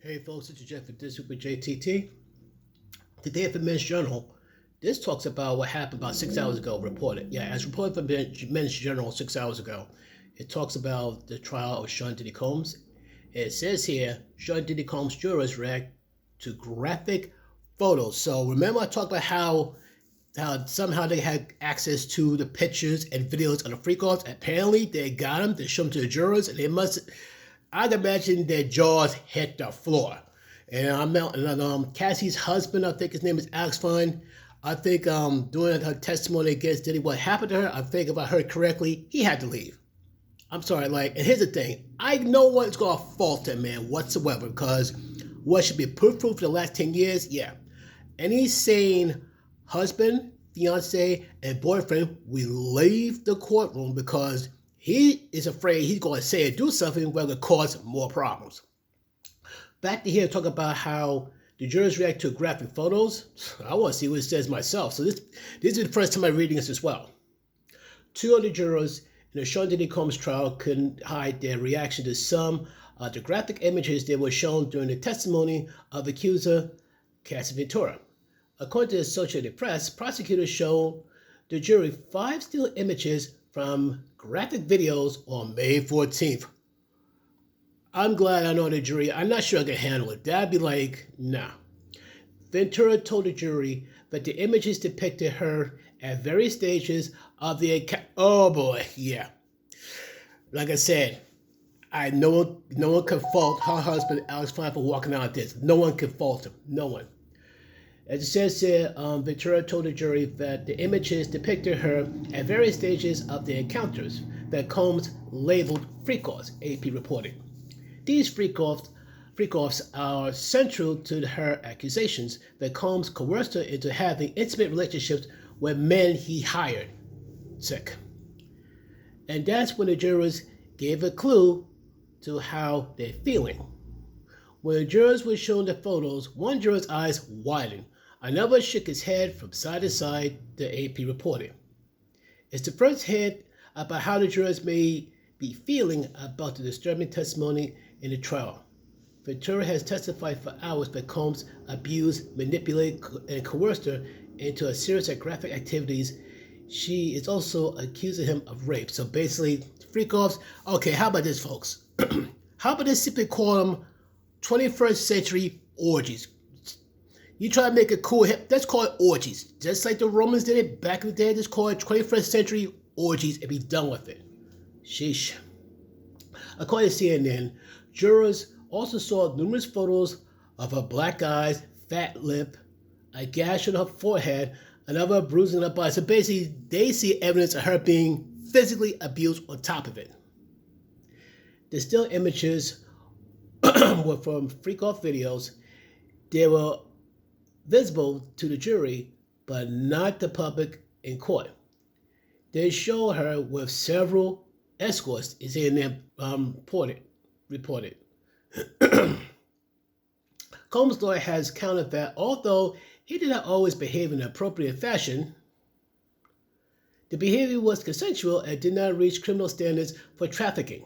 Hey folks, it's Jeff for This Week with JTT. Today at the Men's Journal, this talks about what happened about 6 hours ago, reported. Yeah, as reported from the Men's Journal 6 hours ago, it talks about the trial of Sean Diddy Combs. It says here, Sean Diddy Combs jurors react to graphic photos. So remember I talked about how somehow they had access to the pictures and videos of the freak-offs. Apparently they got them, they showed them to the jurors, and they must... I'd imagine their jaws hit the floor. And Cassie's husband, I think his name is Alex Fine. I think during her testimony against Diddy, what happened to her, I think if I heard correctly, he had to leave. I'm sorry, and here's the thing. I know one's going to fault that man whatsoever, because what should be proof for the last 10 years, yeah. Any sane husband, fiance, and boyfriend will leave the courtroom because he is afraid he's going to say or do something that will cause more problems. Back to here, talk about how the jurors react to graphic photos. I want to see what it says myself. So this is the first time I'm reading this as well. Two of the jurors in the Sean Diddy Combs trial couldn't hide their reaction to some of the graphic images that were shown during the testimony of accuser Cassie Ventura. According to the Associated Press, prosecutors showed the jury 5 still images from graphic videos on May 14th. I'm glad I know the jury. I'm not sure I can handle it. That'd be like, nah. Ventura told the jury that the images depicted her at various stages of the account. Oh boy, yeah. Like I said, no one can fault her husband, Alex Fine, for walking out this. No one can fault him. No one. As it says here, Ventura told the jury that the images depicted her at various stages of the encounters that Combs labeled freak-offs, AP reported. These freak-offs are central to her accusations that Combs coerced her into having intimate relationships with men he hired. Sick. And that's when the jurors gave a clue to how they're feeling. When the jurors were shown the photos, one juror's eyes widened. Another shook his head from side to side, the AP reported. It's the first hint about how the jurors may be feeling about the disturbing testimony in the trial. Ventura has testified for hours that Combs abused, manipulated, and coerced her into a series of graphic activities. She is also accusing him of rape. So basically, freak-offs. Okay, how about this, folks? How about this simply call them 21st century orgies? You try to make it cool, let's call it orgies. Just like the Romans did it back in the day, just call it 21st century orgies and be done with it. Sheesh. According to CNN, jurors also saw numerous photos of her black eyes, fat lip, a gash on her forehead, another bruising on her body. So basically, they see evidence of her being physically abused on top of it. The still images were from freak-off videos. They were visible to the jury, but not the public in court. They show her with several escorts, is in there reported. Combs' lawyer has countered that although he did not always behave in an appropriate fashion, the behavior was consensual and did not reach criminal standards for trafficking.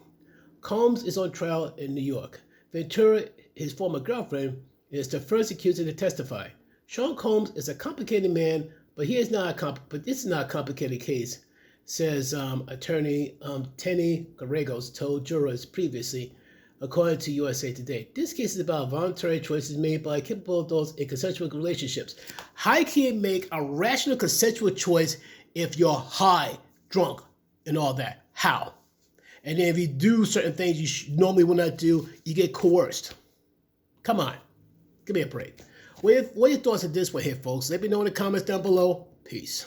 Combs is on trial in New York. Ventura, his former girlfriend, is the first accused to testify. Sean Combs is a complicated man, but this is not a complicated case, says attorney Tenny Gallegos told jurors previously, according to USA Today. This case is about voluntary choices made by capable adults in consensual relationships. How can you make a rational consensual choice if you're high, drunk, and all that? How? And then if you do certain things you normally would not do, you get coerced. Come on. Give me a break. What are your thoughts on this one here, folks? Let me know in the comments down below. Peace.